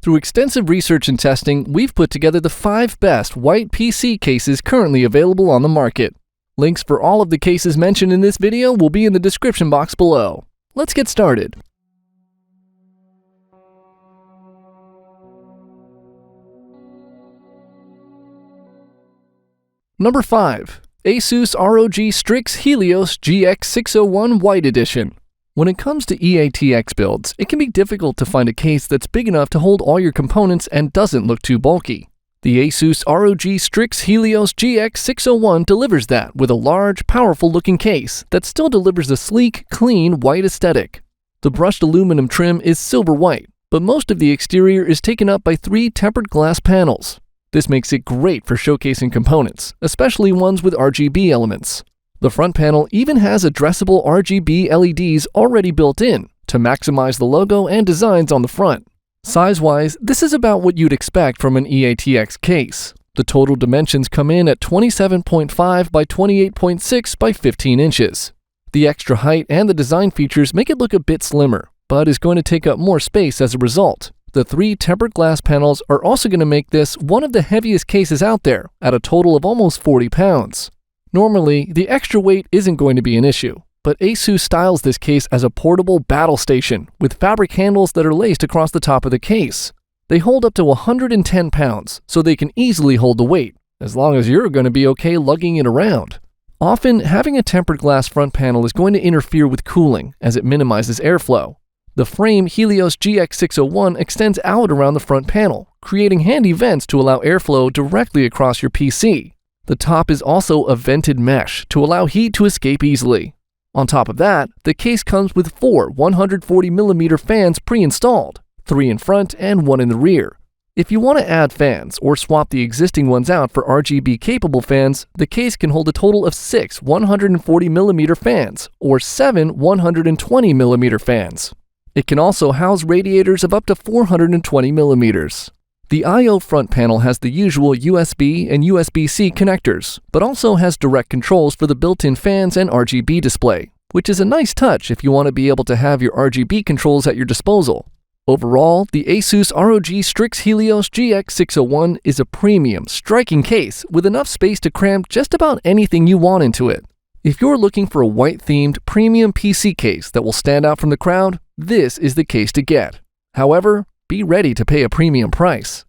Through extensive research and testing, we've put together the 5 best white PC cases currently available on the market. Links for all of the cases mentioned in this video will be in the description box below. Let's get started. Number 5. ASUS ROG Strix Helios GX601 White Edition. When it comes to EATX builds, it can be difficult to find a case that's big enough to hold all your components and doesn't look too bulky. The ASUS ROG Strix Helios GX601 delivers that with a large, powerful-looking case that still delivers a sleek, clean, white aesthetic. The brushed aluminum trim is silver white, but most of the exterior is taken up by 3 tempered glass panels. This makes it great for showcasing components, especially ones with RGB elements. The front panel even has addressable RGB LEDs already built in to maximize the logo and designs on the front. Size-wise, this is about what you'd expect from an EATX case. The total dimensions come in at 27.5 by 28.6 by 15 inches. The extra height and the design features make it look a bit slimmer, but is going to take up more space as a result. The 3 tempered glass panels are also going to make this one of the heaviest cases out there at a total of almost 40 pounds. Normally, the extra weight isn't going to be an issue, but ASUS styles this case as a portable battle station with fabric handles that are laced across the top of the case. They hold up to 110 pounds, so they can easily hold the weight, as long as you're going to be okay lugging it around. Often, having a tempered glass front panel is going to interfere with cooling, as it minimizes airflow. The frame Helios GX601 extends out around the front panel, creating handy vents to allow airflow directly across your PC. The top is also a vented mesh to allow heat to escape easily. On top of that, the case comes with 4 140mm fans pre-installed, 3 in front and 1 in the rear. If you want to add fans or swap the existing ones out for RGB-capable fans, the case can hold a total of 6 140mm fans or 7 120mm fans. It can also house radiators of up to 420mm. The I/O front panel has the usual USB and USB-C connectors, but also has direct controls for the built-in fans and RGB display, which is a nice touch if you want to be able to have your RGB controls at your disposal. Overall, the ASUS ROG Strix Helios GX601 is a premium, striking case with enough space to cram just about anything you want into it. If you're looking for a white-themed premium PC case that will stand out from the crowd, this is the case to get. However, be ready to pay a premium price.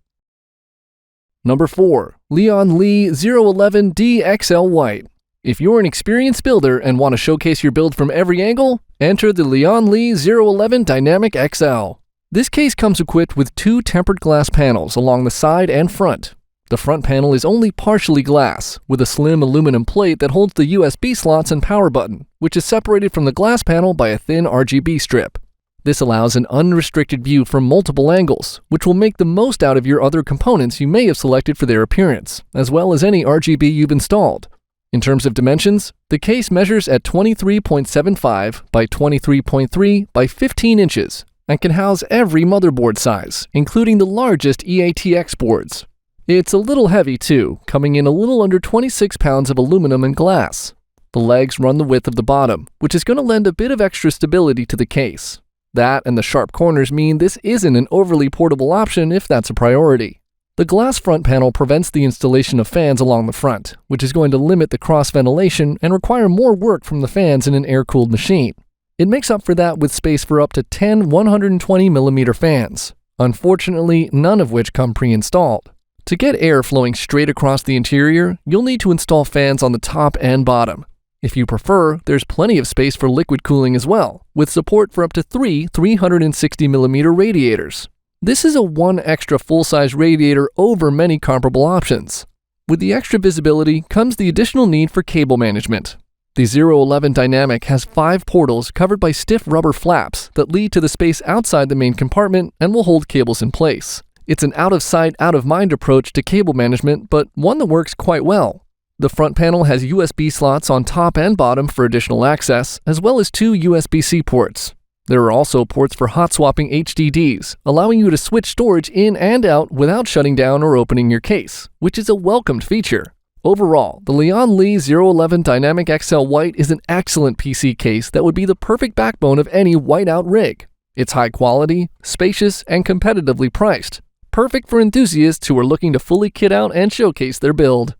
Number 4. Lian Li 011D XL White. If you're an experienced builder and want to showcase your build from every angle, enter the Lian Li 011 Dynamic XL. This case comes equipped with 2 tempered glass panels along the side and front. The front panel is only partially glass, with a slim aluminum plate that holds the USB slots and power button, which is separated from the glass panel by a thin RGB strip. This allows an unrestricted view from multiple angles, which will make the most out of your other components you may have selected for their appearance, as well as any RGB you've installed. In terms of dimensions, the case measures at 23.75 by 23.3 by 15 inches and can house every motherboard size, including the largest EATX boards. It's a little heavy too, coming in a little under 26 pounds of aluminum and glass. The legs run the width of the bottom, which is going to lend a bit of extra stability to the case. That and the sharp corners mean this isn't an overly portable option if that's a priority. The glass front panel prevents the installation of fans along the front, which is going to limit the cross ventilation and require more work from the fans in an air-cooled machine. It makes up for that with space for up to 10 120mm fans, unfortunately none of which come pre-installed. To get air flowing straight across the interior, you'll need to install fans on the top and bottom. If you prefer, there's plenty of space for liquid cooling as well, with support for up to 3 360mm radiators. This is a 1 extra full-size radiator over many comparable options. With the extra visibility comes the additional need for cable management. The 011 Dynamic has 5 portals covered by stiff rubber flaps that lead to the space outside the main compartment and will hold cables in place. It's an out-of-sight, out-of-mind approach to cable management, but one that works quite well. The front panel has USB slots on top and bottom for additional access, as well as 2 USB-C ports. There are also ports for hot-swapping HDDs, allowing you to switch storage in and out without shutting down or opening your case, which is a welcomed feature. Overall, the Lian Li 011 Dynamic XL White is an excellent PC case that would be the perfect backbone of any whiteout rig. It's high quality, spacious, and competitively priced. Perfect for enthusiasts who are looking to fully kit out and showcase their build.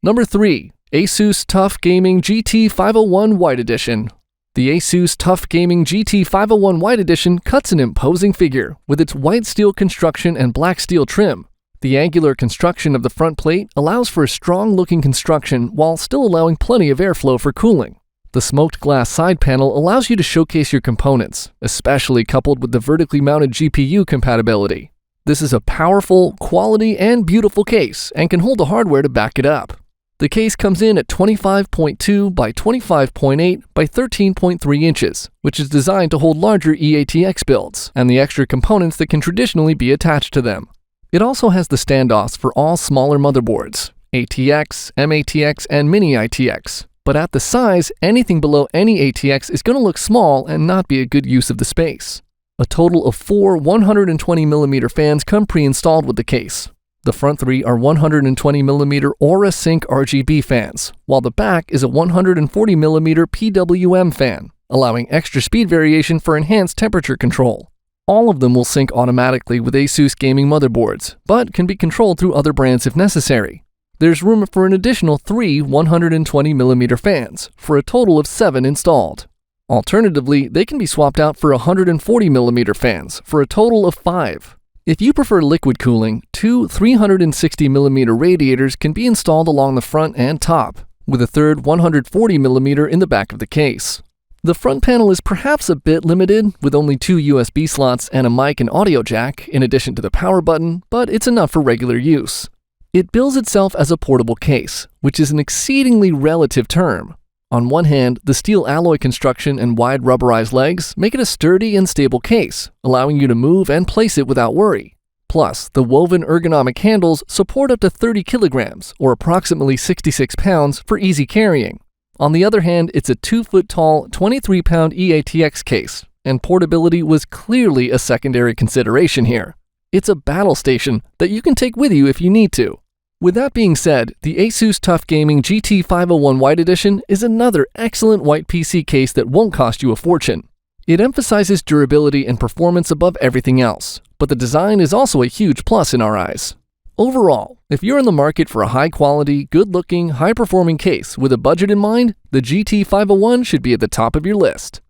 Number 3. ASUS TUF Gaming GT501 White Edition. The ASUS TUF Gaming GT501 White Edition cuts an imposing figure with its white steel construction and black steel trim. The angular construction of the front plate allows for a strong-looking construction while still allowing plenty of airflow for cooling. The smoked glass side panel allows you to showcase your components, especially coupled with the vertically mounted GPU compatibility. This is a powerful, quality, and beautiful case and can hold the hardware to back it up. The case comes in at 25.2 by 25.8 by 13.3 inches, which is designed to hold larger EATX builds and the extra components that can traditionally be attached to them. It also has the standoffs for all smaller motherboards, ATX, MATX, and Mini ITX. But at the size, anything below any ATX is going to look small and not be a good use of the space. A total of 4 120mm fans come pre-installed with the case. The front 3 are 120mm Aura Sync RGB fans, while the back is a 140mm PWM fan, allowing extra speed variation for enhanced temperature control. All of them will sync automatically with ASUS gaming motherboards, but can be controlled through other brands if necessary. There's room for an additional 3 120mm fans, for a total of 7 installed. Alternatively, they can be swapped out for 140mm fans, for a total of 5. If you prefer liquid cooling, 2 360mm radiators can be installed along the front and top, with a third 140mm in the back of the case. The front panel is perhaps a bit limited, with only 2 USB slots and a mic and audio jack, in addition to the power button, but it's enough for regular use. It bills itself as a portable case, which is an exceedingly relative term. On one hand, the steel alloy construction and wide rubberized legs make it a sturdy and stable case, allowing you to move and place it without worry. Plus, the woven ergonomic handles support up to 30 kilograms, or approximately 66 pounds, for easy carrying. On the other hand, it's a 2-foot-tall, 23-pound EATX case, and portability was clearly a secondary consideration here. It's a battle station that you can take with you if you need to. With that being said, the ASUS TUF Gaming GT501 White Edition is another excellent white PC case that won't cost you a fortune. It emphasizes durability and performance above everything else, but the design is also a huge plus in our eyes. Overall, if you're in the market for a high-quality, good-looking, high-performing case with a budget in mind, the GT501 should be at the top of your list.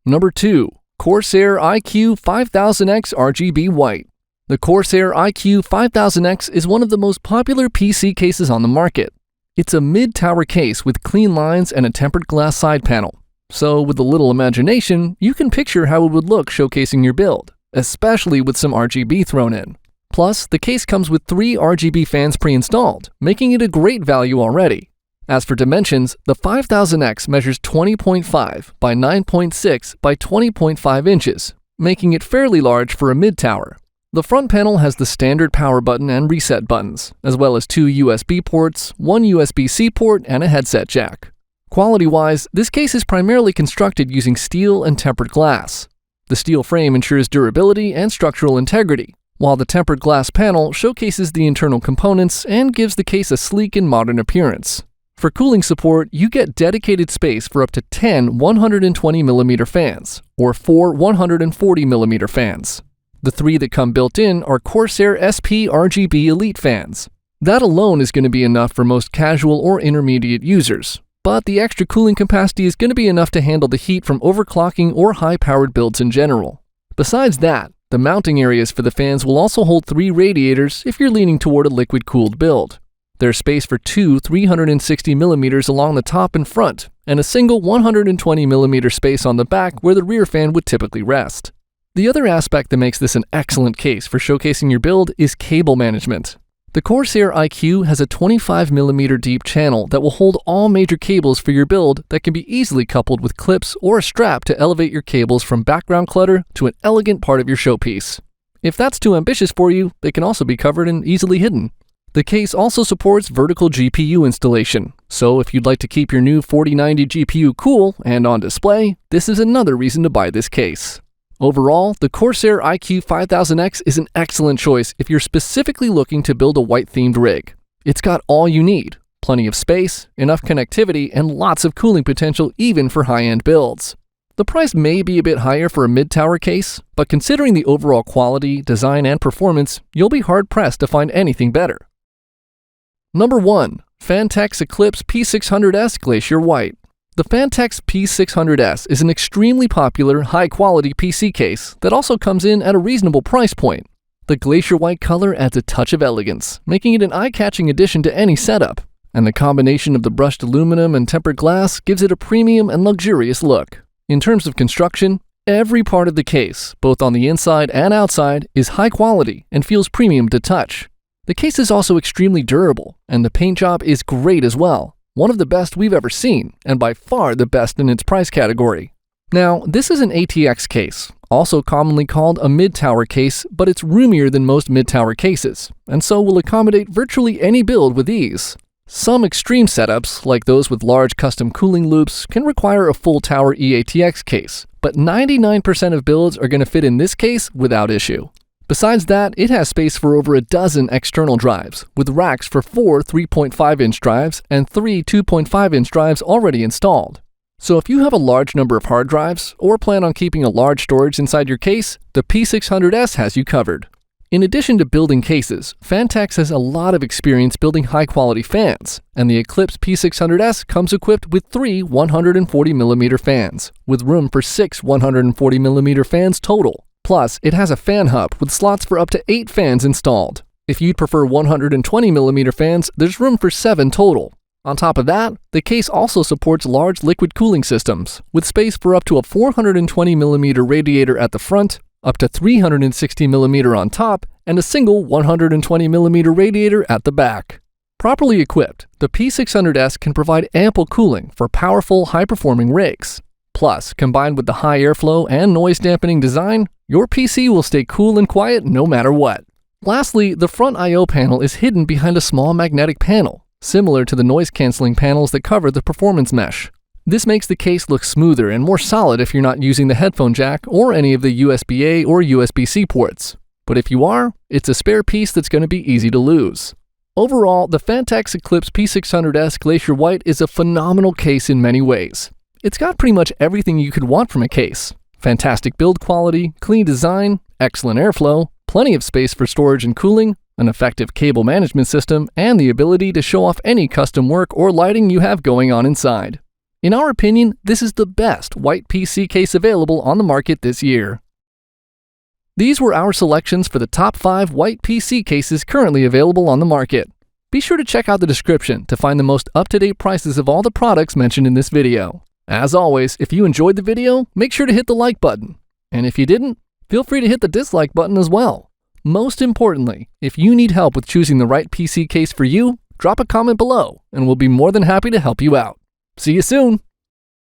Number 2. Corsair iCUE 5000X RGB White. The Corsair iCUE 5000X is one of the most popular PC cases on the market. It's a mid-tower case with clean lines and a tempered glass side panel. So with a little imagination, you can picture how it would look showcasing your build, especially with some RGB thrown in. Plus, the case comes with 3 RGB fans pre-installed, making it a great value already. As for dimensions, the 5000X measures 20.5 by 9.6 by 20.5 inches, making it fairly large for a mid-tower. The front panel has the standard power button and reset buttons, as well as 2 USB ports, 1 USB-C port, and a headset jack. Quality-wise, this case is primarily constructed using steel and tempered glass. The steel frame ensures durability and structural integrity, while the tempered glass panel showcases the internal components and gives the case a sleek and modern appearance. For cooling support, you get dedicated space for up to 10 120mm fans, or 4 140mm fans. The 3 that come built in are Corsair SP RGB Elite fans. That alone is going to be enough for most casual or intermediate users, but the extra cooling capacity is going to be enough to handle the heat from overclocking or high-powered builds in general. Besides that, the mounting areas for the fans will also hold 3 radiators if you're leaning toward a liquid-cooled build. There's space for 2 360mm along the top and front, and a single 120mm space on the back where the rear fan would typically rest. The other aspect that makes this an excellent case for showcasing your build is cable management. The Corsair iCUE has a 25mm deep channel that will hold all major cables for your build that can be easily coupled with clips or a strap to elevate your cables from background clutter to an elegant part of your showpiece. If that's too ambitious for you, they can also be covered and easily hidden. The case also supports vertical GPU installation, so if you'd like to keep your new 4090 GPU cool and on display, this is another reason to buy this case. Overall, the Corsair iCUE 5000X is an excellent choice if you're specifically looking to build a white-themed rig. It's got all you need, plenty of space, enough connectivity, and lots of cooling potential even for high-end builds. The price may be a bit higher for a mid-tower case, but considering the overall quality, design, and performance, you'll be hard-pressed to find anything better. Number 1. Phanteks Eclipse P600S Glacier White. The Phanteks P600S is an extremely popular, high-quality PC case that also comes in at a reasonable price point. The Glacier White color adds a touch of elegance, making it an eye-catching addition to any setup, and the combination of the brushed aluminum and tempered glass gives it a premium and luxurious look. In terms of construction, every part of the case, both on the inside and outside, is high quality and feels premium to touch. The case is also extremely durable, and the paint job is great as well. One of the best we've ever seen, and by far the best in its price category. Now, this is an ATX case, also commonly called a mid-tower case, but it's roomier than most mid-tower cases, and so will accommodate virtually any build with ease. Some extreme setups, like those with large custom cooling loops, can require a full tower eATX case, but 99% of builds are going to fit in this case without issue. Besides that, it has space for over a dozen external drives, with racks for 4 3.5-inch drives and 3 2.5-inch drives already installed. So if you have a large number of hard drives, or plan on keeping a large storage inside your case, the P600S has you covered. In addition to building cases, Phanteks has a lot of experience building high-quality fans, and the Eclipse P600S comes equipped with 3 140mm fans, with room for 6 140mm fans total. Plus, it has a fan hub with slots for up to 8 fans installed. If you'd prefer 120mm fans, there's room for 7 total. On top of that, the case also supports large liquid cooling systems, with space for up to a 420mm radiator at the front, up to 360mm on top, and a single 120mm radiator at the back. Properly equipped, the P600S can provide ample cooling for powerful, high-performing rigs. Plus, combined with the high airflow and noise-dampening design, your PC will stay cool and quiet no matter what. Lastly, the front I/O panel is hidden behind a small magnetic panel, similar to the noise-canceling panels that cover the performance mesh. This makes the case look smoother and more solid if you're not using the headphone jack or any of the USB-A or USB-C ports. But if you are, it's a spare piece that's going to be easy to lose. Overall, the Phanteks Eclipse P600S Glacier White is a phenomenal case in many ways. It's got pretty much everything you could want from a case. Fantastic build quality, clean design, excellent airflow, plenty of space for storage and cooling, an effective cable management system, and the ability to show off any custom work or lighting you have going on inside. In our opinion, this is the best white PC case available on the market this year. These were our selections for the top 5 white PC cases currently available on the market. Be sure to check out the description to find the most up-to-date prices of all the products mentioned in this video. As always, if you enjoyed the video, make sure to hit the like button. And if you didn't, feel free to hit the dislike button as well. Most importantly, if you need help with choosing the right PC case for you, drop a comment below, and we'll be more than happy to help you out. See you soon!